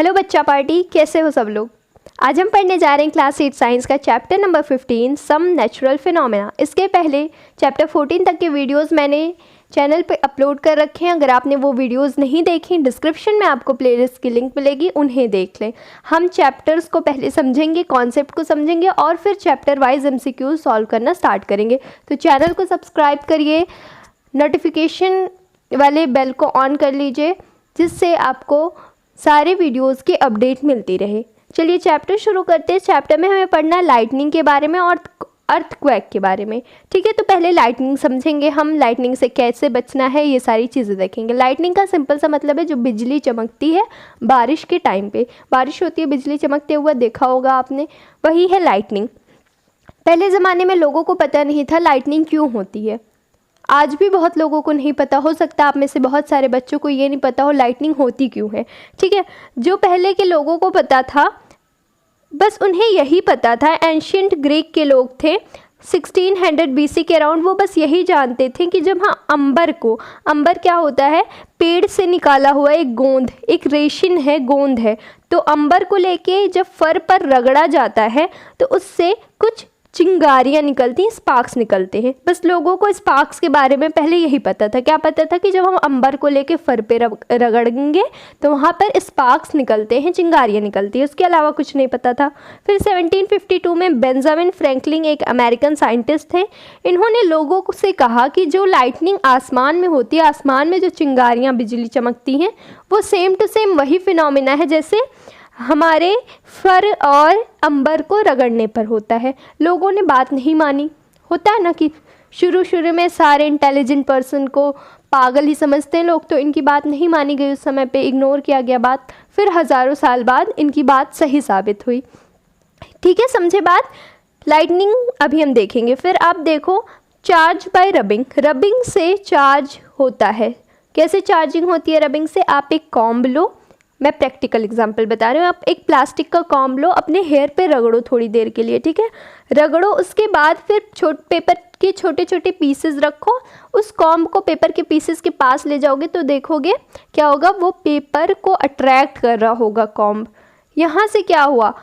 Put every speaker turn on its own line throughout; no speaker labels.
Hello बच्चा party, कैसे हो सब लोग। आज हम पढ़ने जा रहे हैं क्लास 8 साइंस का chapter number 15 some natural phenomena. इसके पहले चैप्टर 14 तक के वीडियोस मैंने चैनल पे अपलोड कर रखे हैं। अगर आपने वो वीडियोस नहीं देखी, डिस्क्रिप्शन में आपको प्लेलिस्ट की लिंक मिलेगी, उन्हें देख लें। हम चैप्टर्स को पहले समझेंगे, कॉन्सेप्ट को समझेंगे और फिर चैप्टर वाइज MCQ सॉल्व करना स्टार्ट करेंगे। तो चैनल को सब्सक्राइब करिए, नोटिफिकेशन वाले बेल को ऑन कर लीजिए, जिससे आपको सारे वीडियोस की अपडेट मिलती रहे। चलिए चैप्टर शुरू करते हैं। चैप्टर में हमें पढ़ना है लाइटनिंग के बारे में और अर्थक्वेक के बारे में। ठीक है, तो पहले लाइटनिंग समझेंगे हम। लाइटनिंग से कैसे बचना है ये सारी चीज़ें देखेंगे। लाइटनिंग का सिंपल सा मतलब है जो बिजली चमकती है बारिश के टाइम पे। बारिश होती है, बिजली चमकते हुआ देखा होगा आपने, वही है लाइटनिंग। पहले ज़माने में लोगों को पता नहीं था लाइटनिंग क्यों होती है। आज भी बहुत लोगों को नहीं पता, हो सकता है आप में से बहुत सारे बच्चों को ये नहीं पता हो लाइटनिंग होती क्यों है। ठीक है, जो पहले के लोगों को पता था, बस उन्हें यही पता था। एंशियंट ग्रीक के लोग थे 1600 BC के अराउंड, वो बस यही जानते थे कि जब हाँ अंबर क्या होता है, पेड़ से निकाला हुआ एक गोंद, एक रेशिन है, गोंद है। तो अंबर को लेके जब फर पर रगड़ा जाता है तो उससे कुछ चिंगारियाँ निकलती हैं, स्पार्क्स निकलते हैं। बस लोगों को स्पार्क्स के बारे में पहले यही पता था। क्या पता था कि जब हम अंबर को लेके फर पे रगड़ेंगे तो वहाँ पर स्पार्क्स निकलते हैं, चिंगारियाँ निकलती हैं, उसके अलावा कुछ नहीं पता था। फिर 1752 में बेंजामिन फ्रैंकलिन एक अमेरिकन साइंटिस्ट थे। इन्होंने लोगों से कहा कि जो लाइटनिंग आसमान में होती है, आसमान में जो चिंगारियाँ बिजली चमकती हैं, वो सेम टू सेम वही फिनोमेना है जैसे हमारे फर और अंबर को रगड़ने पर होता है। लोगों ने बात नहीं मानी। होता है ना कि शुरू में सारे इंटेलिजेंट पर्सन को पागल ही समझते हैं लोग, तो इनकी बात नहीं मानी गई, उस समय पे इग्नोर किया गया बात। फिर हज़ारों साल बाद इनकी बात सही साबित हुई। ठीक है, समझे बात। लाइटनिंग अभी हम देखेंगे। फिर आप देखो चार्ज बाय रबिंग। रबिंग से चार्ज होता है। कैसे चार्जिंग होती है रबिंग से? आप एक कॉम्ब लो, मैं प्रैक्टिकल एग्जांपल बता रही हूँ। आप एक प्लास्टिक का कॉम्ब लो, अपने हेयर पे रगड़ो थोड़ी देर के लिए। ठीक है, रगड़ो, उसके बाद फिर पेपर के छोटे छोटे पीसेस रखो। उस कॉम्ब को पेपर के पीसेस के पास ले जाओगे तो देखोगे क्या होगा, वो पेपर को अट्रैक्ट कर रहा होगा कॉम्ब। यहाँ से क्या हुआ,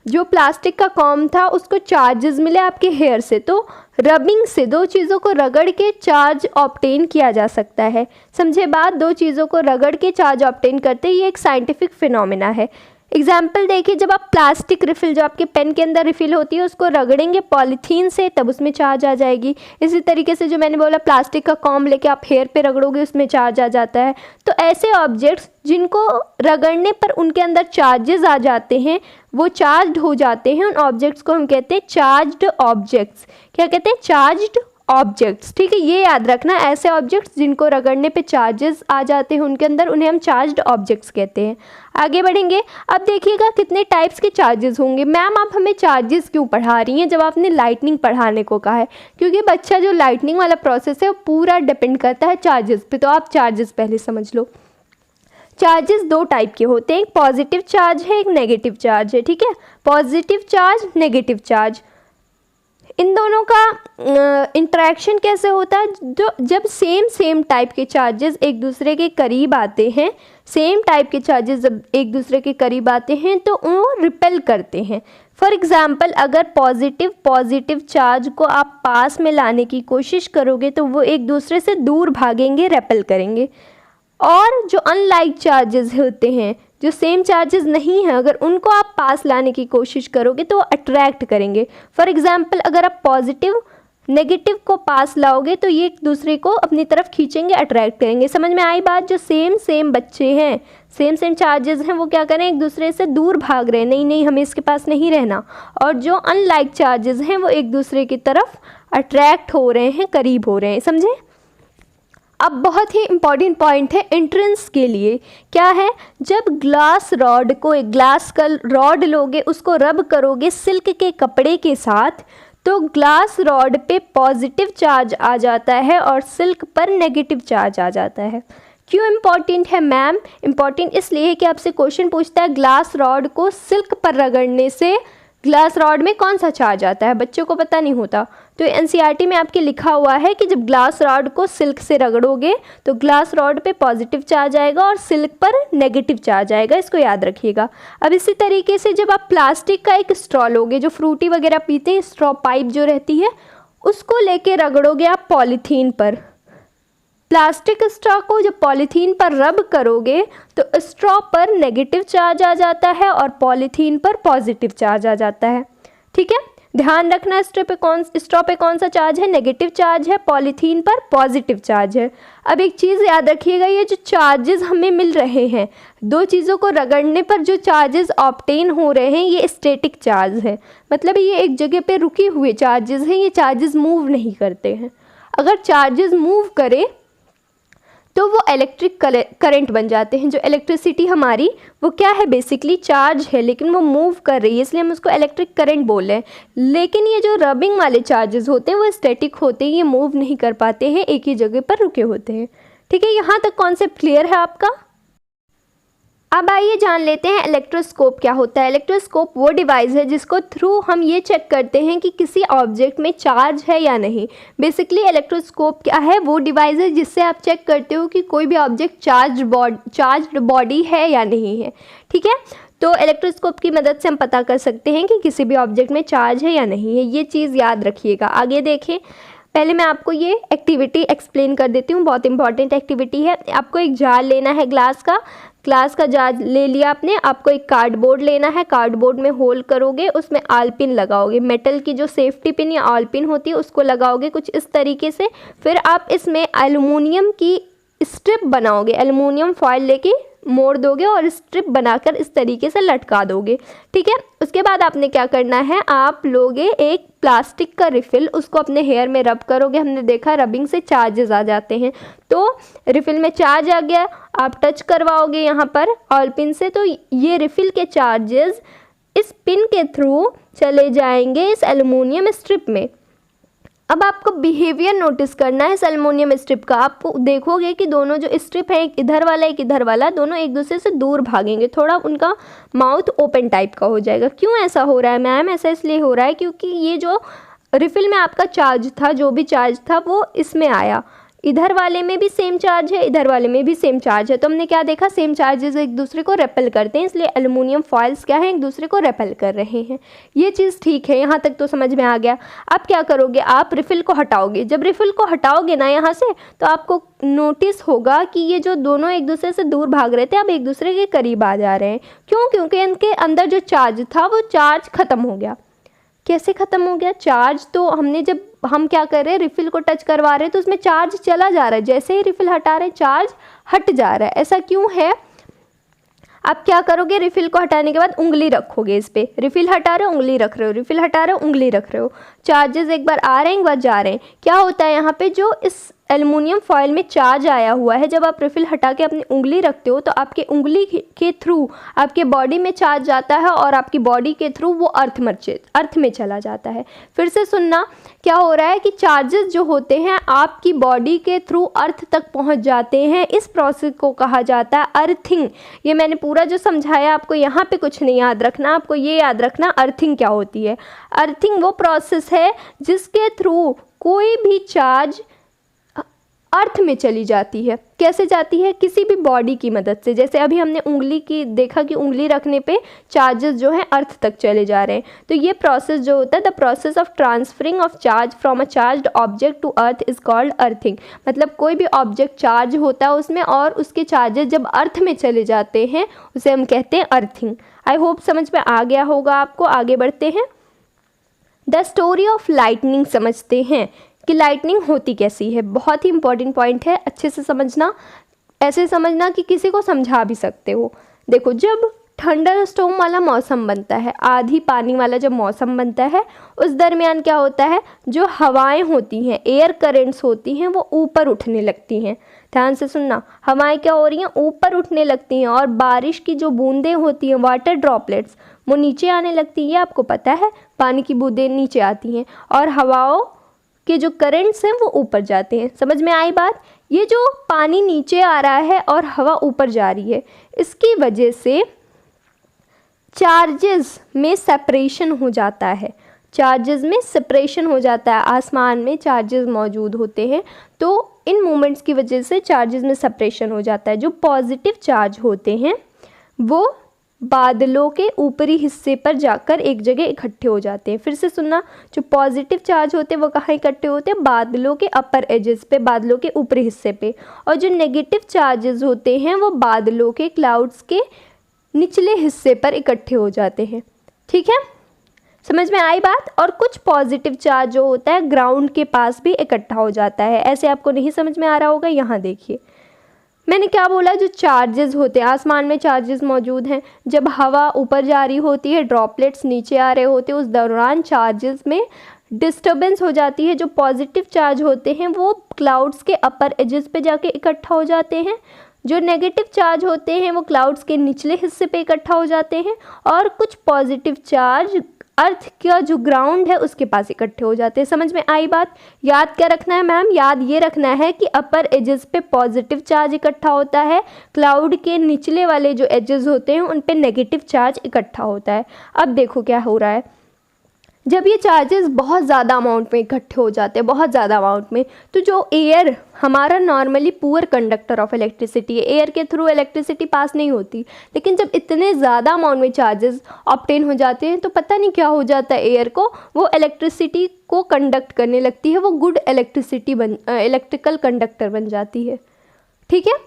जो प्लास्टिक का कॉम्ब था उसको चार्जेस मिले आपके हेयर से। तो रबिंग से दो चीज़ों को रगड़ के चार्ज ऑब्टेन किया जा सकता है। समझे बात, दो चीज़ों को रगड़ के चार्ज ऑब्टेन करते हैं, ये एक साइंटिफिक फिनोमेना है। एग्जाम्पल देखिए, जब आप प्लास्टिक रिफिल जो आपके पेन के अंदर रिफिल होती है उसको रगड़ेंगे पॉलीथीन से, तब उसमें चार्ज आ जाएगी। इसी तरीके से जो मैंने बोला प्लास्टिक का कॉम्ब लेके आप हेयर पे रगड़ोगे उसमें चार्ज आ जाता है। तो ऐसे ऑब्जेक्ट्स जिनको रगड़ने पर उनके अंदर चार्जेस आ जाते हैं, वो चार्ज्ड हो जाते हैं, उन ऑब्जेक्ट्स को हम कहते हैं चार्ज्ड ऑब्जेक्ट्स। क्या कहते हैं? Charged objects. ठीक है, ये याद रखना, ऐसे ऑब्जेक्ट्स जिनको रगड़ने पे चार्जेस आ जाते हैं उनके अंदर, उन्हें हम चार्ज्ड ऑब्जेक्ट्स कहते हैं। आगे बढ़ेंगे। अब देखिएगा कितने टाइप्स के चार्जेस होंगे। मैम आप हमें चार्जेस क्यों पढ़ा रही हैं जब आपने लाइटनिंग पढ़ाने को कहा है? क्योंकि बच्चा जो लाइटनिंग वाला प्रोसेस है वो पूरा डिपेंड करता है चार्जेस पे। तो आप चार्जेस पहले समझ लो। चार्जेस दो टाइप के होते हैं, एक पॉजिटिव चार्ज है, एक नेगेटिव चार्ज है। ठीक है, पॉजिटिव चार्ज, नेगेटिव चार्ज, इन दोनों का इंटरेक्शन कैसे होता है? जो जब सेम टाइप के चार्जेस एक दूसरे के करीब आते हैं, सेम टाइप के चार्जेस जब एक दूसरे के करीब आते हैं तो वो रिपेल करते हैं। फॉर एग्जांपल, अगर पॉजिटिव चार्ज को आप पास में लाने की कोशिश करोगे तो वो एक दूसरे से दूर भागेंगे, रेपेल करेंगे। और जो अनलाइक चार्जेस होते हैं, जो सेम चार्जेस नहीं हैं, अगर उनको आप पास लाने की कोशिश करोगे तो वो अट्रैक्ट करेंगे। फॉर एग्जांपल, अगर आप पॉजिटिव नेगेटिव को पास लाओगे तो ये एक दूसरे को अपनी तरफ खींचेंगे, अट्रैक्ट करेंगे। समझ में आई बात? जो सेम बच्चे हैं, सेम चार्जेस हैं, वो क्या करें, एक दूसरे से दूर भाग रहे हैं, नहीं हमें इसके पास नहीं रहना। और जो अनलाइक चार्जेस हैं वो एक दूसरे की तरफ अट्रैक्ट हो रहे हैं, करीब हो रहे हैं। समझे? अब बहुत ही इम्पॉर्टेंट पॉइंट है एंट्रेंस के लिए। क्या है? जब ग्लास रॉड को, एक ग्लास का रॉड लोगे, उसको रब करोगे सिल्क के कपड़े के साथ, तो ग्लास रॉड पे पॉजिटिव चार्ज आ जाता है और सिल्क पर नेगेटिव चार्ज आ जाता है। क्यों इम्पॉर्टेंट है मैम? इम्पॉर्टेंट इसलिए है कि आपसे क्वेश्चन पूछता है ग्लास रॉड को सिल्क पर रगड़ने से ग्लास रॉड में कौन सा चार्ज आता है, बच्चों को पता नहीं होता। तो एनसीईआरटी में आपके लिखा हुआ है कि जब ग्लास रॉड को सिल्क से रगड़ोगे तो ग्लास रॉड पे पॉजिटिव चार्ज आएगा और सिल्क पर नेगेटिव चार्ज आएगा, इसको याद रखिएगा। अब इसी तरीके से जब आप प्लास्टिक का एक स्ट्रॉ लोगे, जो फ्रूटी वगैरह पीते हैं, स्ट्रॉ पाइप जो रहती है, उसको लेके रगड़ोगे आप पॉलीथीन पर। प्लास्टिक स्ट्रॉ को जब पॉलीथीन पर रब करोगे तो स्ट्रॉ पर नेगेटिव चार्ज आ जाता है और पॉलीथीन पर पॉजिटिव चार्ज आ जाता है। ठीक है, ध्यान रखना स्ट्रॉ पे कौन सा चार्ज है, नेगेटिव चार्ज है, पॉलीथीन पर पॉजिटिव चार्ज है। अब एक चीज़ याद रखिएगा, ये जो चार्जेस हमें मिल रहे हैं, दो चीज़ों को रगड़ने पर जो चार्जेस ऑब्टेन हो रहे हैं, ये स्टैटिक चार्ज है, मतलब ये एक जगह पे रुके हुए चार्जेस हैं, ये चार्जेस मूव नहीं करते हैं। अगर चार्जेस मूव करें तो वो इलेक्ट्रिक करंट बन जाते हैं। जो इलेक्ट्रिसिटी हमारी वो क्या है, बेसिकली चार्ज है, लेकिन वो मूव कर रही है, इसलिए हम उसको इलेक्ट्रिक करंट बोल रहे हैं। लेकिन ये जो रबिंग वाले चार्जेस होते हैं वो स्टैटिक होते हैं, ये मूव नहीं कर पाते हैं, एक ही जगह पर रुके होते हैं। ठीक है, यहाँ तक कॉन्सेप्ट क्लियर है आपका। अब आइए जान लेते हैं इलेक्ट्रोस्कोप क्या होता है। इलेक्ट्रोस्कोप वो डिवाइस है जिसको थ्रू हम ये चेक करते हैं कि किसी ऑब्जेक्ट में चार्ज है या नहीं। बेसिकली इलेक्ट्रोस्कोप क्या है, वो डिवाइस है जिससे आप चेक करते हो कि कोई भी ऑब्जेक्ट चार्ज्ड बॉडी है या नहीं है। ठीक है, तो इलेक्ट्रोस्कोप की मदद से हम पता कर सकते हैं कि किसी भी ऑब्जेक्ट में चार्ज है या नहीं है, ये चीज़ याद रखिएगा। आगे देखें, पहले मैं आपको ये एक्टिविटी एक्सप्लेन कर देती हूँ, बहुत इंपॉर्टेंट एक्टिविटी है। आपको एक जार लेना है, ग्लास का जार ले लिया आपने। आपको एक कार्डबोर्ड लेना है, कार्डबोर्ड में होल करोगे, उसमें आल पिन लगाओगे, मेटल की जो सेफ्टी पिन या आल पिन होती है उसको लगाओगे कुछ इस तरीके से। फिर आप इसमें एल्युमिनियम की स्ट्रिप बनाओगे, एल्युमिनियम फॉयल लेके मोड़ दोगे और स्ट्रिप बनाकर इस तरीके से लटका दोगे। ठीक है, उसके बाद आपने क्या करना है, आप लोगे एक प्लास्टिक का रिफ़िल, उसको अपने हेयर में रब करोगे। हमने देखा रबिंग से चार्जेस आ जाते हैं, तो रिफ़िल में चार्ज आ गया, आप टच करवाओगे यहाँ पर ऑल पिन से, तो ये रिफ़िल के चार्जेस इस पिन के थ्रू चले जाएंगे इस एल्युमिनियम स्ट्रिप में। अब आपको बिहेवियर नोटिस करना है इस एल्युमिनियम स्ट्रिप का। आप देखोगे कि दोनों जो स्ट्रिप है, एक इधर वाला एक इधर वाला, दोनों एक दूसरे से दूर भागेंगे, थोड़ा उनका माउथ ओपन टाइप का हो जाएगा। क्यों ऐसा हो रहा है मैम? ऐसा इसलिए हो रहा है क्योंकि ये जो रिफ़िल में आपका चार्ज था, जो भी चार्ज था वो इसमें आया, इधर वाले में भी सेम चार्ज है, इधर वाले में भी सेम चार्ज है। तो हमने क्या देखा, सेम चार्जेस एक दूसरे को रेपेल करते हैं, इसलिए एल्युमिनियम फॉइल्स क्या है, एक दूसरे को रेपेल कर रहे हैं। ये चीज़ ठीक है, यहाँ तक तो समझ में आ गया। अब क्या करोगे, आप रिफ़िल को हटाओगे। जब रिफ़िल को हटाओगे ना यहाँ से, तो आपको नोटिस होगा कि ये जो दोनों एक दूसरे से दूर भाग रहे थे अब एक दूसरे के करीब आ जा रहे हैं। क्यों? क्योंकि इनके अंदर जो चार्ज था वो चार्ज ख़त्म हो गया। कैसे ख़त्म हो गया चार्ज? तो हमने जब हम क्या कर रहे हैं, रिफ़िल को टच करवा रहे हैं तो उसमें चार्ज चला जा रहा है, जैसे ही रिफ़िल हटा रहे हैं चार्ज हट जा रहा है। ऐसा क्यों है? आप क्या करोगे, रिफ़िल को हटाने के बाद उंगली रखोगे इस पर, रिफ़िल हटा रहे हो उंगली रख रहे हो, रिफ़िल हटा रहे हो उंगली रख रहे हो, चार्जेस एक बार आ रहे हैं एक बार जा रहे हैं। क्या होता है यहाँ पे, जो इस एल्युमिनियम फॉयल में चार्ज आया हुआ है, जब आप रिफ़िल हटा के अपनी उंगली रखते हो तो आपके उंगली के थ्रू आपके बॉडी में चार्ज जाता है और आपकी बॉडी के थ्रू वो अर्थ में चला जाता है। फिर से सुनना, क्या हो रहा है कि चार्जेस जो होते हैं आपकी बॉडी के थ्रू अर्थ तक पहुंच जाते हैं। इस प्रोसेस को कहा जाता है अर्थिंग। ये मैंने पूरा जो समझाया आपको, यहाँ पे कुछ नहीं याद रखना, आपको ये याद रखना अर्थिंग क्या होती है। अर्थिंग वो प्रोसेस है जिसके थ्रू कोई भी चार्ज अर्थ में चली जाती है। कैसे जाती है? किसी भी बॉडी की मदद से। जैसे अभी हमने उंगली की देखा कि उंगली रखने पे चार्जेस जो हैं अर्थ तक चले जा रहे हैं। तो ये प्रोसेस जो होता है, the process of transferring of charge from a charged object to earth is called earthing. मतलब कोई भी ऑब्जेक्ट चार्ज होता है उसमें और उसके चार्जेस जब अर्थ में चले जाते हैं उसे हम कहते हैं अर्थिंग। आई होप समझ में आ गया होगा आपको। आगे बढ़ते हैं, द स्टोरी ऑफ लाइटनिंग समझते हैं कि लाइटनिंग होती कैसी है। बहुत ही इंपॉर्टेंट पॉइंट है, अच्छे से समझना, ऐसे समझना कि किसी को समझा भी सकते हो। देखो, जब थंडर स्टॉर्म वाला मौसम बनता है, आधी पानी वाला जब मौसम बनता है, उस दरमियान क्या होता है, जो हवाएं होती हैं, एयर करेंट्स होती हैं, वो ऊपर उठने लगती हैं। ध्यान से सुनना, हवाएं क्या हो रही हैं, ऊपर उठने लगती हैं, और बारिश की जो बूंदें होती हैं, वाटर ड्रॉपलेट्स, वो नीचे आने लगती है। आपको पता है, पानी की बूंदें नीचे आती हैं और हवाओं के जो करंट्स हैं वो ऊपर जाते हैं। समझ में आई बात? ये जो पानी नीचे आ रहा है और हवा ऊपर जा रही है, इसकी वजह से चार्जेस में सेपरेशन हो जाता है, चार्जेस में सेपरेशन हो जाता है। आसमान में चार्जेस मौजूद होते हैं तो इन मोमेंट्स की वजह से चार्जेस में सेपरेशन हो जाता है। जो पॉजिटिव चार्ज होते हैं वो बादलों के ऊपरी हिस्से पर जाकर एक जगह इकट्ठे हो जाते हैं। फिर से सुनना, जो पॉजिटिव चार्ज होते हैं वो कहाँ इकट्ठे होते हैं? बादलों के अपर एजेस पे, बादलों के ऊपरी हिस्से पे। और जो नेगेटिव चार्जेस होते हैं वो बादलों के, क्लाउड्स के निचले हिस्से पर इकट्ठे हो जाते हैं। ठीक है, समझ में आई बात? और कुछ पॉजिटिव चार्ज जो होता है ग्राउंड के पास भी इकट्ठा हो जाता है। ऐसे आपको नहीं समझ में आ रहा होगा, यहाँ देखिए मैंने क्या बोला, जो चार्जेस होते हैं, आसमान में चार्जेस मौजूद हैं। जब हवा ऊपर जा रही होती है, ड्रॉपलेट्स नीचे आ रहे होते हैं, उस दौरान चार्जेस में डिस्टर्बेंस हो जाती है। जो पॉजिटिव चार्ज होते हैं वो क्लाउड्स के अपर एजेस पे जाके इकट्ठा हो जाते हैं, जो नेगेटिव चार्ज होते हैं वो क्लाउड्स के निचले हिस्से पे इकट्ठा हो जाते हैं, और कुछ पॉजिटिव चार्ज अर्थ का जो ग्राउंड है उसके पास इकट्ठे हो जाते हैं। समझ में आई बात? याद क्या रखना है मैम? याद ये रखना है कि अपर एजेस पे पॉजिटिव चार्ज इकट्ठा होता है, क्लाउड के निचले वाले जो एजेस होते हैं उन पे नेगेटिव चार्ज इकट्ठा होता है। अब देखो क्या हो रहा है, जब ये चार्जेस बहुत ज़्यादा अमाउंट में इकट्ठे हो जाते हैं, बहुत ज़्यादा अमाउंट में, तो जो एयर हमारा normally poor conductor of electricity है, एयर के थ्रू इलेक्ट्रिसिटी पास नहीं होती, लेकिन जब इतने ज़्यादा अमाउंट में चार्जेस ऑब्टेन हो जाते हैं तो पता नहीं क्या हो जाता है एयर को, वो इलेक्ट्रिसिटी को कंडक्ट करने लगती है, वो गुड इलेक्ट्रिकल कंडक्टर बन जाती है। ठीक है,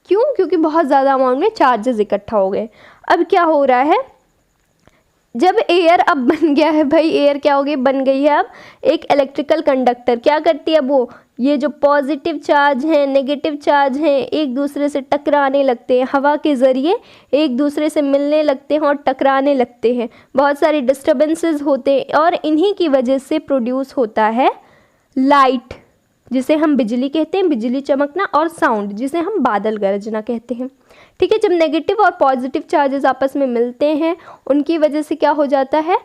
क्यों? क्योंकि बहुत ज़्यादा अमाउंट में चार्जेस इकट्ठा हो गए। अब क्या हो रहा है, जब एयर अब बन गया है भाई, एयर क्या हो गई? बन गई है अब एक इलेक्ट्रिकल कंडक्टर। क्या करती है वो? ये जो पॉजिटिव चार्ज हैं, नेगेटिव चार्ज हैं, एक दूसरे से टकराने लगते हैं, हवा के ज़रिए एक दूसरे से मिलने लगते हैं और टकराने लगते हैं, बहुत सारे डिस्टर्बेंसेस होते हैं, और इन्हीं की वजह से प्रोड्यूस होता है लाइट, जिसे हम बिजली कहते हैं, बिजली चमकना, और साउंड, जिसे हम बादल गरजना कहते हैं। ठीक है, जब नेगेटिव और पॉजिटिव चार्जेस आपस में मिलते हैं उनकी वजह से क्या हो जाता है?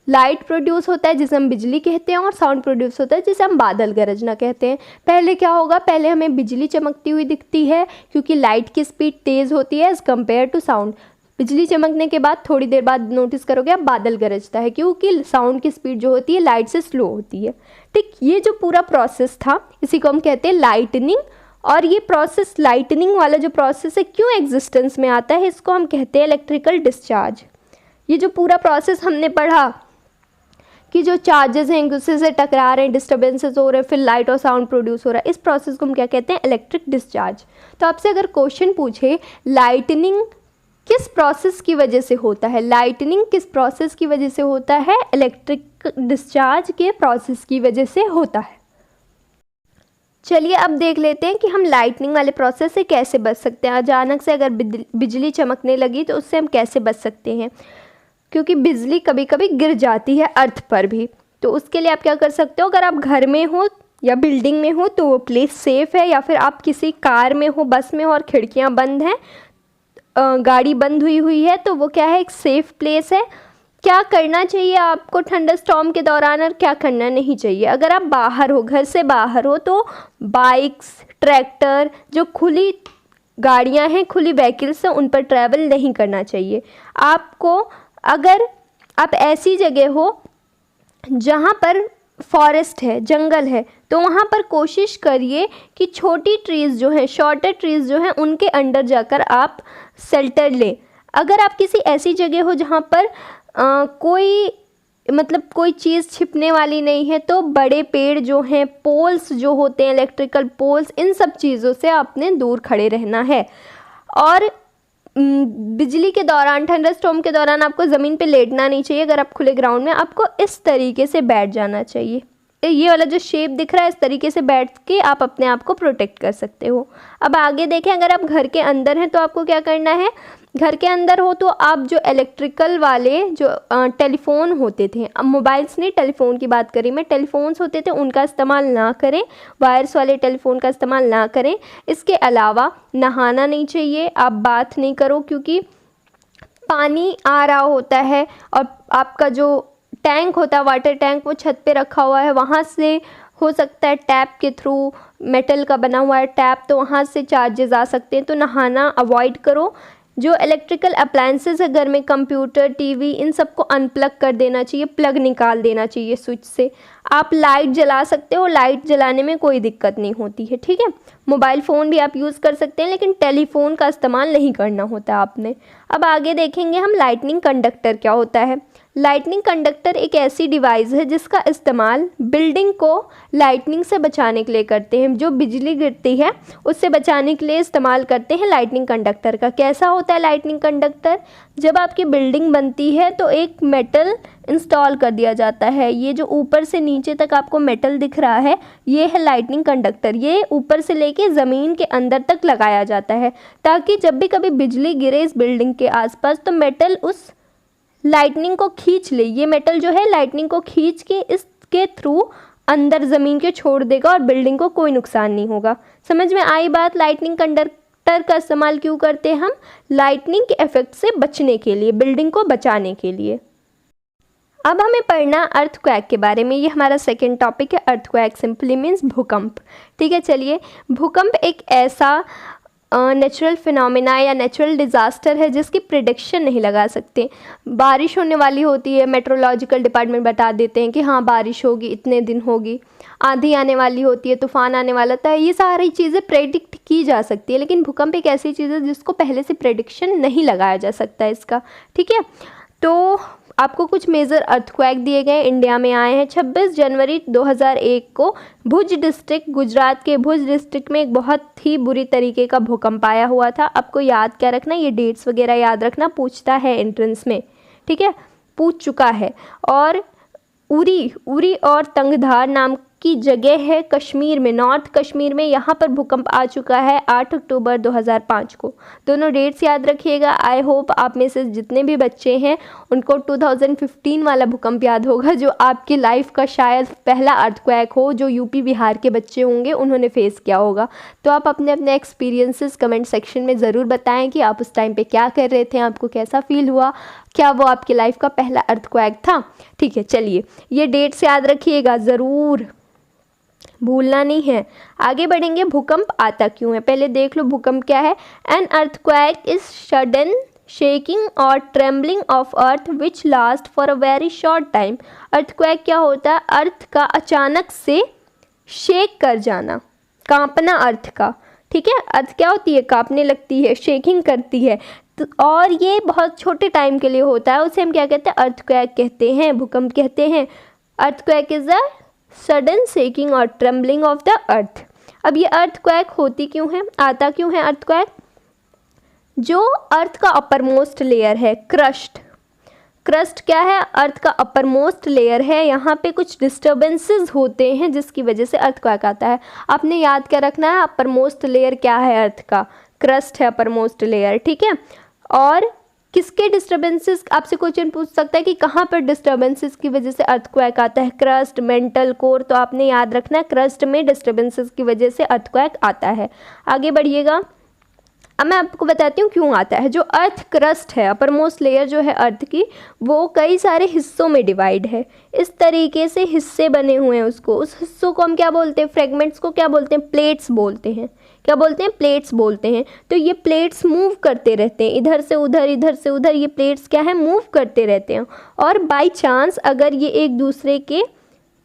लाइट प्रोड्यूस होता है जिसे हम बिजली कहते हैं, और साउंड प्रोड्यूस होता है जिसे हम बादल गरजना कहते हैं। पहले क्या होगा? पहले हमें बिजली चमकती हुई दिखती है क्योंकि लाइट की स्पीड तेज़ होती है एज़ कम्पेयर टू साउंड। बिजली चमकने के बाद थोड़ी देर बाद नोटिस करोगे आप बादल गरजता है, क्योंकि साउंड की स्पीड जो होती है लाइट से स्लो होती है। ठीक, ये जो पूरा प्रोसेस था इसी को हम कहते हैं लाइटनिंग। और ये प्रोसेस, लाइटनिंग वाला जो प्रोसेस है, क्यों एग्जिस्टेंस में आता है? इसको हम कहते हैं इलेक्ट्रिकल डिस्चार्ज। ये जो पूरा प्रोसेस हमने पढ़ा कि जो चार्जेस हैं एक दूसरे से टकरा रहे हैं, डिस्टर्बेंसेस हो रहे हैं, फिर लाइट और साउंड प्रोड्यूस हो रहा है, इस प्रोसेस को हम क्या कहते हैं? Electric discharge. तो आपसे अगर क्वेश्चन पूछे लाइटनिंग किस प्रोसेस की वजह से होता है, लाइटनिंग किस प्रोसेस की वजह से होता है? इलेक्ट्रिक डिस्चार्ज के प्रोसेस की वजह से होता है। चलिए अब देख लेते हैं कि हम लाइटनिंग वाले प्रोसेस से कैसे बच सकते हैं। अचानक से अगर बिजली चमकने लगी तो उससे हम कैसे बच सकते हैं, क्योंकि बिजली कभी कभी गिर जाती है अर्थ पर भी। तो उसके लिए आप क्या कर सकते हो, अगर आप घर में हो या बिल्डिंग में हो तो वो प्लेस सेफ़ है, या फिर आप किसी कार में हो, बस में हो और खिड़कियाँ बंद हैं, गाड़ी बंद हुई है, तो वो क्या है? एक सेफ़ प्लेस है। क्या करना चाहिए आपको थंडरस्टॉर्म के दौरान और क्या करना नहीं चाहिए? अगर आप बाहर हो, घर से बाहर हो, तो बाइक्स, ट्रैक्टर, जो खुली गाड़ियां हैं, खुली व्हीकल्स हैं, उन पर ट्रैवल नहीं करना चाहिए आपको। अगर आप ऐसी जगह हो जहां पर फॉरेस्ट है, जंगल है, तो वहाँ पर कोशिश करिए कि छोटी ट्रीज़ जो हैं, शॉर्टर ट्रीज़ जो हैं, उनके अंडर जाकर आप शेल्टर लें। अगर आप किसी ऐसी जगह हो जहाँ पर कोई चीज़ छिपने वाली नहीं है, तो बड़े पेड़ जो हैं, पोल्स जो होते हैं, इलेक्ट्रिकल पोल्स, इन सब चीज़ों से आपने दूर खड़े रहना है। और बिजली के दौरान, थंडरस्टॉर्म के दौरान आपको ज़मीन पे लेटना नहीं चाहिए। अगर आप खुले ग्राउंड में, आपको इस तरीके से बैठ जाना चाहिए। ये वाला जो शेप दिख रहा है, इस तरीके से बैठ के आप अपने आप को प्रोटेक्ट कर सकते हो। अब आगे देखें, अगर आप घर के अंदर हैं तो आपको क्या करना है? घर के अंदर हो तो आप जो इलेक्ट्रिकल वाले जो टेलीफोन होते थे, अब मोबाइल्स नहीं, टेलीफोन की बात करी मैं, टेलीफोन्स होते थे उनका इस्तेमाल ना करें, वायर्स वाले टेलीफोन का इस्तेमाल ना करें। इसके अलावा नहाना नहीं चाहिए, आप बाथ नहीं करो, क्योंकि पानी आ रहा होता है और आपका जो टैंक होता है, वाटर टैंक, वो छत पे रखा हुआ है, वहाँ से हो सकता है टैप के थ्रू, मेटल का बना हुआ है टैप, तो वहाँ से चार्जेस आ सकते हैं, तो नहाना अवॉइड करो। जो इलेक्ट्रिकल अप्लायंसेस है घर में, कंप्यूटर, टीवी, इन सबको अनप्लग कर देना चाहिए, प्लग निकाल देना चाहिए स्विच से। आप लाइट जला सकते हो, लाइट जलाने में कोई दिक्कत नहीं होती है, ठीक है। मोबाइल फ़ोन भी आप यूज़ कर सकते हैं, लेकिन टेलीफोन का इस्तेमाल नहीं करना होता आपने। अब आगे देखेंगे हम लाइटनिंग कंडक्टर क्या होता है। लाइटनिंग कंडक्टर एक ऐसी डिवाइस है जिसका इस्तेमाल बिल्डिंग को लाइटनिंग से बचाने के लिए करते हैं। जो बिजली गिरती है उससे बचाने के लिए इस्तेमाल करते हैं लाइटनिंग कंडक्टर का। कैसा होता है लाइटनिंग कंडक्टर? जब आपकी बिल्डिंग बनती है तो एक मेटल इंस्टॉल कर दिया जाता है। ये जो ऊपर से नीचे तक आपको मेटल दिख रहा है, ये है लाइटनिंग कंडक्टर। ये ऊपर से लेके ज़मीन के अंदर तक लगाया जाता है, ताकि जब भी कभी बिजली गिरे इस बिल्डिंग के आसपास तो मेटल उस लाइटनिंग को खींच ले। ये मेटल जो है लाइटनिंग को खींच के इसके थ्रू अंदर ज़मीन के छोड़ देगा और बिल्डिंग को कोई नुकसान नहीं होगा। समझ में आई बात? लाइटनिंग कंडक्टर का इस्तेमाल क्यों करते हैं हम? लाइटनिंग के इफेक्ट से बचने के लिए, बिल्डिंग को बचाने के लिए। अब हमें पढ़ना अर्थक्वेक के बारे में। ये हमारा सेकेंड टॉपिक है। अर्थक्वेक सिंपली मीन्स भूकंप, ठीक है। चलिए, भूकंप एक ऐसा नेचुरल फिनोमिना या नेचुरल डिज़ास्टर है जिसकी प्रिडिक्शन नहीं लगा सकते। बारिश होने वाली होती है, मेट्रोलॉजिकल डिपार्टमेंट बता देते हैं कि हाँ बारिश होगी, इतने दिन होगी। आंधी आने वाली होती है, तूफान आने वाला था, ये सारी चीज़ें प्रेडिक्ट की जा सकती है। लेकिन भूकंप एक ऐसी चीज़ है जिसको पहले से प्रेडिक्शन नहीं लगाया जा सकता है इसका, ठीक है। तो आपको कुछ मेजर अर्थक्वेक दिए गए, इंडिया में आए हैं। 26 जनवरी 2001 को भुज डिस्ट्रिक्ट, गुजरात के भुज डिस्ट्रिक्ट में एक बहुत ही बुरी तरीके का भूकंप आया हुआ था। आपको याद क्या रखना, ये डेट्स वगैरह याद रखना, पूछता है एंट्रेंस में, ठीक है, पूछ चुका है। और उरी और तंगधार नाम की जगह है कश्मीर में, नॉर्थ कश्मीर में, यहाँ पर भूकंप आ चुका है 8 अक्टूबर 2005 को। दोनों डेट्स याद रखिएगा। आई होप आप में से जितने भी बच्चे हैं उनको 2015 वाला भूकंप याद होगा, जो आपकी लाइफ का शायद पहला अर्थक्वेक हो, जो यूपी बिहार के बच्चे होंगे उन्होंने फेस किया होगा। तो आप अपने अपने एक्सपीरियंसेस कमेंट सेक्शन में ज़रूर बताएं कि आप उस टाइम पे क्या कर रहे थे, आपको कैसा फील हुआ, क्या वो आपकी लाइफ का पहला अर्थक्वेक था, ठीक है। चलिए, ये डेट्स याद रखिएगा, ज़रूर भूलना नहीं है। आगे बढ़ेंगे। भूकंप आता क्यों है, पहले देख लो भूकंप क्या है। An earthquake is sudden shaking और trembling of earth which last for a very short time. Earthquake क्या होता है? अर्थ का अचानक से शेक कर जाना, कांपना अर्थ का, ठीक है। अर्थ क्या होती है? कांपने लगती है, शेकिंग करती है। तो और ये बहुत छोटे टाइम के लिए होता है, उसे हम क्या कहते हैं? अर्थक्वेक कहते हैं, भूकंप कहते हैं। Earthquake is a sudden shaking और ट्रेम्बलिंग ऑफ द अर्थ। अब ये अर्थक्वेक होती क्यों है, आता क्यों है अर्थक्वेक? जो अर्थ का अपर मोस्ट लेयर है, क्रस्ट क्या है? अर्थ का अपर मोस्ट लेयर है, यहाँ पे कुछ डिस्टर्बेंसेस होते हैं जिसकी वजह से अर्थक्वेक आता है। आपने याद क्या रखना है? अपर मोस्ट लेयर क्या है अर्थ का? क्रस्ट है अपर मोस्ट लेयर, ठीक है। और किसके डिस्टर्बेंसेस, आपसे क्वेश्चन पूछ सकता है कि कहाँ पर डिस्टर्बेंसेस की वजह से अर्थक्वेक आता है? क्रस्ट, मेंटल कोर, तो आपने याद रखना है क्रस्ट में डिस्टर्बेंसेस की वजह से अर्थक्वेक आता है। आगे बढ़िएगा। अब मैं आपको बताती हूँ क्यों आता है। जो अर्थ क्रस्ट है, अपर मोस्ट लेयर जो है अर्थ की, वो कई सारे हिस्सों में डिवाइड है। इस तरीके से हिस्से बने हुए हैं उसको, उस हिस्सों को हम क्या बोलते हैं? फ्रेगमेंट्स को क्या बोलते हैं? प्लेट्स बोलते हैं। क्या बोलते हैं? प्लेट्स बोलते हैं। तो ये प्लेट्स मूव करते रहते हैं, इधर से उधर, इधर से उधर, ये प्लेट्स क्या है? मूव करते रहते हैं। और बाय चांस अगर ये एक दूसरे के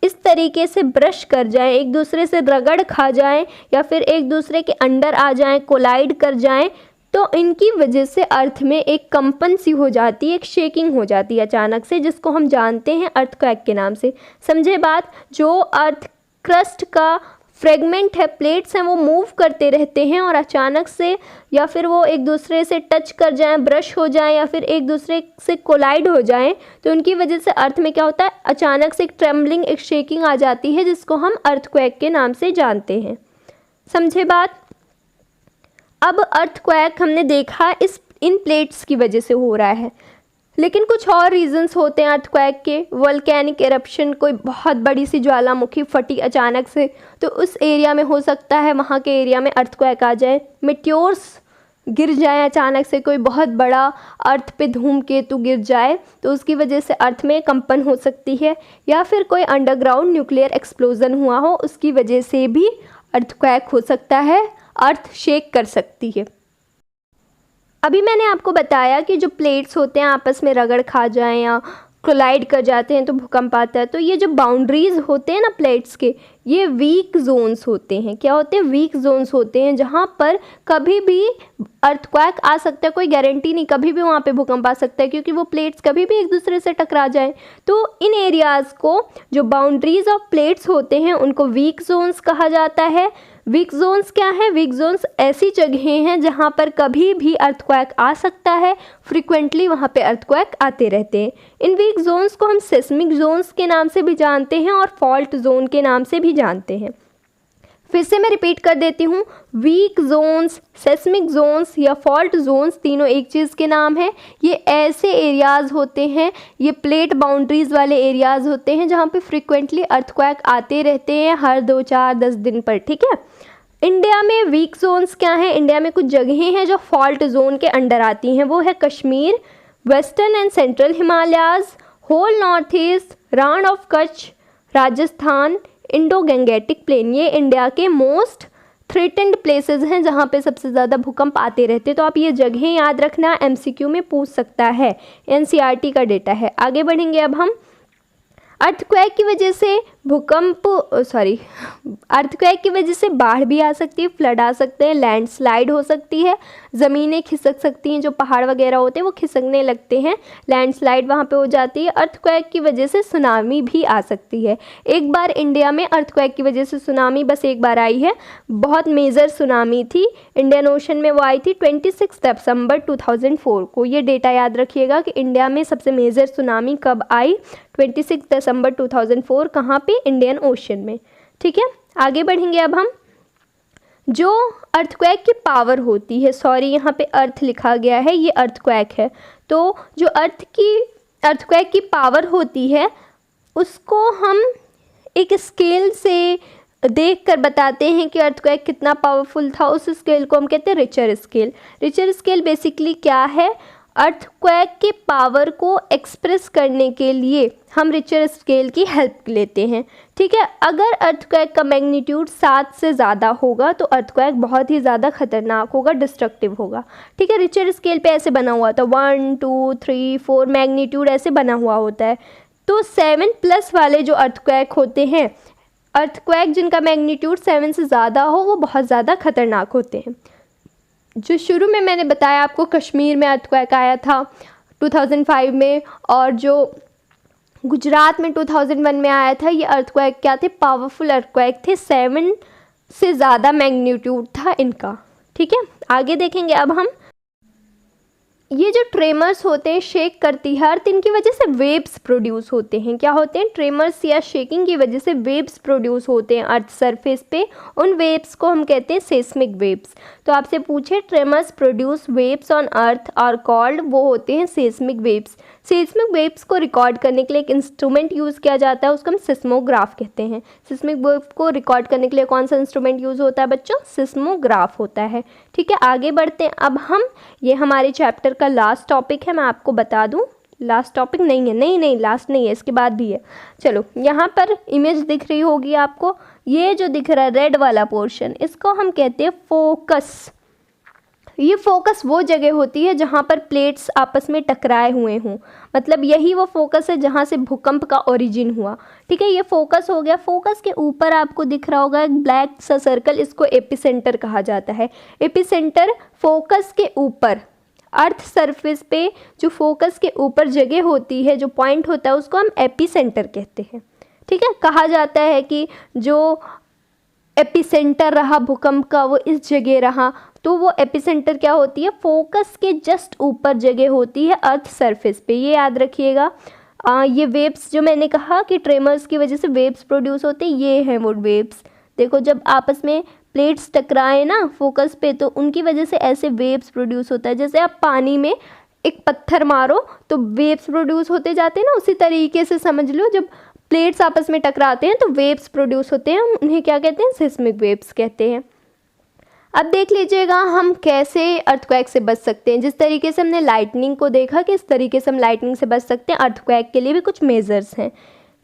इस तरीके से ब्रश कर जाएं, एक दूसरे से रगड़ खा जाएं, या फिर एक दूसरे के अंडर आ जाएं, कोलाइड कर जाएं, तो इनकी वजह से अर्थ में एक कंपन सी हो जाती है, एक शेकिंग हो जाती है अचानक से, जिसको हम जानते हैं अर्थक्वेक के नाम से। समझे बात? जो अर्थ क्रस्ट का फ्रेगमेंट है, प्लेट्स हैं, वो मूव करते रहते हैं और अचानक से या फिर वो एक दूसरे से टच कर जाएं, ब्रश हो जाएं, या फिर एक दूसरे से कोलाइड हो जाएं, तो उनकी वजह से अर्थ में क्या होता है? अचानक से एक ट्रेम्बलिंग, एक शेकिंग आ जाती है, जिसको हम अर्थक्वेक के नाम से जानते हैं। समझे बात? अब अर्थक्वेक हमने देखा इन प्लेट्स की वजह से हो रहा है, लेकिन कुछ और रीजंस होते हैं अर्थक्वेक के। वोल्केनिक एरप्शन, कोई बहुत बड़ी सी ज्वालामुखी फटी अचानक से, तो उस एरिया में हो सकता है, वहाँ के एरिया में अर्थक्वेक आ जाए। मेट्योर्स गिर जाए अचानक से, कोई बहुत बड़ा अर्थ पे धूमकेतु गिर जाए, तो उसकी वजह से अर्थ में कंपन हो सकती है। या फिर कोई अंडरग्राउंड न्यूक्लियर एक्सप्लोजन हुआ हो, उसकी वजह से भी अर्थक्वेक हो सकता है, अर्थ शेक कर सकती है। अभी मैंने आपको बताया कि जो प्लेट्स होते हैं आपस में रगड़ खा जाएं या कोलाइड कर जाते हैं तो भूकंप आता है। तो ये जो बाउंड्रीज होते हैं ना प्लेट्स के, ये वीक जोन्स होते हैं। क्या होते हैं? वीक जोन्स होते हैं, जहाँ पर कभी भी अर्थक्वेक आ सकता है। कोई गारंटी नहीं, कभी भी वहाँ पे भूकंप आ सकता है, क्योंकि वो प्लेट्स कभी भी एक दूसरे से टकरा जाएं। तो इन एरियाज़ को, जो बाउंड्रीज ऑफ प्लेट्स होते हैं, उनको वीक जोन्स कहा जाता है। वीक जोन्स क्या है? वीक जोन्स ऐसी जगहें हैं जहाँ पर कभी भी अर्थक्वेक आ सकता है, फ्रिक्वेंटली वहाँ पे अर्थक्वेक आते रहते हैं। इन वीक जोन्स को हम सेस्मिक जोन्स के नाम से भी जानते हैं और फॉल्ट जोन के नाम से भी जानते हैं। फिर से मैं रिपीट कर देती हूँ, वीक जोन्स, सेस्मिक जोन्स या फॉल्ट जोन्स, तीनों एक चीज़ के नाम है। ये ऐसे एरियाज़ होते हैं, ये प्लेट बाउंड्रीज़ वाले एरियाज़ होते हैं जहाँ पे फ्रिक्वेंटली अर्थक्वेक आते रहते हैं हर 2, 4, 10 दिन पर। ठीक है। इंडिया में वीक जोन्स क्या हैं? इंडिया में कुछ जगहें हैं जो फॉल्ट जोन के अंडर आती हैं। वो है Kashmir, western and central Himalayas, whole north east, Rann of Kutch, Rajasthan, Indo Gangetic plain. ये इंडिया के मोस्ट थ्रेटेंड प्लेसेस हैं जहाँ पे सबसे ज़्यादा भूकंप आते रहते हैं। तो आप ये जगहें याद रखना, एमसीक्यू में पूछ सकता है, एनसीईआरटी का डेटा है। आगे बढ़ेंगे अब हम। अर्थक्वेक की वजह से अर्थक्वेक की वजह से बाढ़ भी आ सकती है, फ्लड आ सकते हैं, लैंडस्लाइड हो सकती है, ज़मीनें खिसक सकती हैं, जो पहाड़ वगैरह होते हैं वो खिसकने लगते हैं, लैंडस्लाइड वहाँ पे हो जाती है। अर्थक्वेक की वजह से सुनामी भी आ सकती है। एक बार इंडिया में अर्थक्वेक की वजह से सुनामी बस एक बार आई है, बहुत मेजर सुनामी थी, इंडियन ओशन में वो आई थी 26 दिसंबर 2004 को। ये डेटा याद रखिएगा कि इंडिया में सबसे मेजर सुनामी कब आई, 26 दिसंबर 2004, कहाँ पे? इंडियन ओशन में। ठीक है। आगे बढ़ेंगे अब हम। जो अर्थक्वेक की पावर होती है, सॉरी यहाँ पे अर्थ लिखा गया है, ये अर्थक्वेक है। तो जो अर्थक्वेक की पावर होती है उसको हम एक स्केल से देख कर बताते हैं कि अर्थक्वेक कितना पावरफुल था। उस स्केल को हम कहते हैं Richter scale. Richter scale basically क्या है? अर्थक्वेक के पावर को एक्सप्रेस करने के लिए हम रिचर स्केल की हेल्प लेते हैं। ठीक है। अगर अर्थक्वेक का मैग्नीट्यूड 7 से ज़्यादा होगा तो अर्थक्वेक बहुत ही ज़्यादा खतरनाक होगा, डिस्ट्रक्टिव होगा। ठीक है। रिचर स्केल पे ऐसे बना हुआ था, 1, 2, 3, 4 मैग्नीट्यूड ऐसे बना हुआ होता है। तो 7+ वाले जो अर्थक्वेक होते हैं, अर्थक्वेक जिनका मैग्नीट्यूड 7 से ज़्यादा हो, वो बहुत ज़्यादा खतरनाक होते हैं। जो शुरू में मैंने बताया आपको, कश्मीर में अर्थक्वेक आया था 2005 में, और जो गुजरात में 2001 में आया था, ये अर्थक्वेक क्या थे? पावरफुल अर्थक्वेक थे, 7 से ज़्यादा मैग्नीट्यूड था इनका। ठीक है। आगे देखेंगे अब हम। ये जो ट्रेमर्स होते हैं, शेक करती है अर्थ, इनकी वजह से वेव्स प्रोड्यूस होते हैं। क्या होते हैं? ट्रेमर्स या शेकिंग की वजह से वेव्स प्रोड्यूस होते हैं अर्थ सरफेस पे। उन वेव्स को हम कहते हैं सेस्मिक वेव्स। तो आपसे पूछे tremors produce waves on earth are called, वो होते हैं सेस्मिक वेव्स। सेस्मिक वेव्स को रिकॉर्ड करने के लिए एक इंस्ट्रूमेंट यूज़ किया जाता है, उसको हम सिस्मोग्राफ कहते हैं। सिस्मिक वेव को रिकॉर्ड करने के लिए कौन सा इंस्ट्रूमेंट यूज़ होता है बच्चों? सिस्मोग्राफ होता है। ठीक है। आगे बढ़ते हैं अब हम। ये हमारे चैप्टर का लास्ट टॉपिक है, मैं आपको बता दूं। लास्ट टॉपिक नहीं है, नहीं लास्ट नहीं है, इसके बाद भी है। चलो, यहाँ पर इमेज दिख रही होगी आपको, ये जो दिख रहा है रेड वाला पोर्शन, इसको हम कहते हैं फोकस। ये फोकस वो जगह होती है जहाँ पर प्लेट्स आपस में टकराए हुए हों, मतलब यही वो फोकस है जहाँ से भूकंप का ओरिजिन हुआ। ठीक है। ये फोकस हो गया। फोकस के ऊपर आपको दिख रहा होगा एक ब्लैक सा सर्कल, इसको एपिसेंटर कहा जाता है। एपिसेंटर फोकस के ऊपर, अर्थ सरफेस पे जो फोकस के ऊपर जगह होती है, जो पॉइंट होता है, उसको हम एपिसेंटर कहते हैं। ठीक है। कहा जाता है कि जो एपिसेंटर रहा भूकंप का वो इस जगह रहा, तो वो एपिसेंटर क्या होती है? फोकस के जस्ट ऊपर जगह होती है अर्थ सरफेस पे। ये याद रखिएगा। ये वेव्स जो मैंने कहा कि ट्रेमर्स की वजह से वेव्स प्रोड्यूस होते हैं, ये हैं वो वेव्स। देखो, जब आपस में प्लेट्स टकराए ना फोकस पे, तो उनकी वजह से ऐसे वेव्स प्रोड्यूस होता है। जैसे आप पानी में एक पत्थर मारो तो वेव्स प्रोड्यूस होते जाते हैं ना, उसी तरीके से समझ लो, जब प्लेट्स आपस में टकराते हैं तो वेव्स प्रोड्यूस होते हैं, उन्हें क्या कहते हैं? सिस्मिक वेव्स कहते हैं। अब देख लीजिएगा हम कैसे अर्थक्वेक से बच सकते हैं। जिस तरीके से हमने लाइटनिंग को देखा कि इस तरीके से हम लाइटनिंग से बच सकते हैं, अर्थक्वेक के लिए भी कुछ मेजर्स हैं।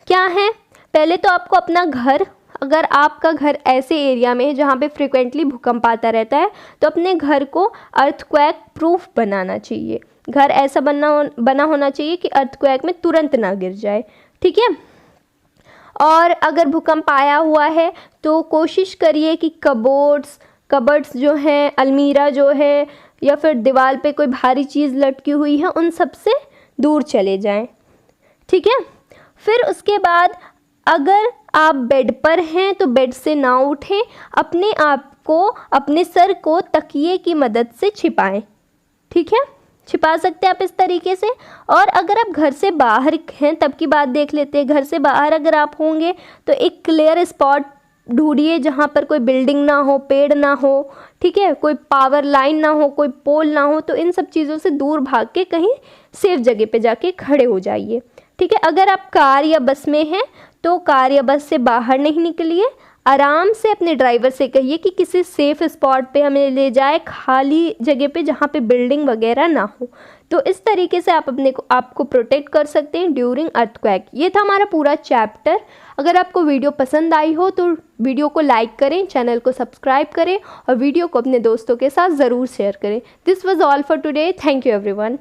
क्या है? पहले तो आपको अपना घर अगर आपका घर ऐसे एरिया में है जहाँ पे फ्रिक्वेंटली भूकंप आता रहता है तो अपने घर को अर्थक्वेक प्रूफ बनाना चाहिए। घर ऐसा बना होना चाहिए कि अर्थक्वेक में तुरंत ना गिर जाए, ठीक है। और अगर भूकंप आया हुआ है तो कोशिश करिए कि कबर्ड्स जो हैं, अलमीरा जो है, या फिर दीवार पे कोई भारी चीज़ लटकी हुई है, उन सब से दूर चले जाएं, ठीक है। फिर उसके बाद अगर आप बेड पर हैं तो बेड से ना उठें, अपने आप को, अपने सर को तकिए की मदद से छिपाएं, ठीक है। छिपा सकते हैं आप इस तरीके से। और अगर आप घर से बाहर हैं तब की बात देख लेते हैं। घर से बाहर अगर आप होंगे तो एक क्लियर स्पॉट ढूंढिए जहाँ पर कोई बिल्डिंग ना हो, पेड़ ना हो, ठीक है, कोई पावर लाइन ना हो, कोई पोल ना हो। तो इन सब चीज़ों से दूर भाग के कहीं सेफ जगह पे जाके खड़े हो जाइए, ठीक है। अगर आप कार या बस में हैं तो कार या बस से बाहर नहीं निकलिए। आराम से अपने ड्राइवर से कहिए कि किसी सेफ स्पॉट पे हमें ले जाए, खाली जगह पे जहाँ पे बिल्डिंग वगैरह ना हो। तो इस तरीके से आप आपको प्रोटेक्ट कर सकते हैं ड्यूरिंग अर्थक्वेक। ये था हमारा पूरा चैप्टर। अगर आपको वीडियो पसंद आई हो तो वीडियो को लाइक करें, चैनल को सब्सक्राइब करें और वीडियो को अपने दोस्तों के साथ ज़रूर शेयर करें। This was all for today. Thank you everyone.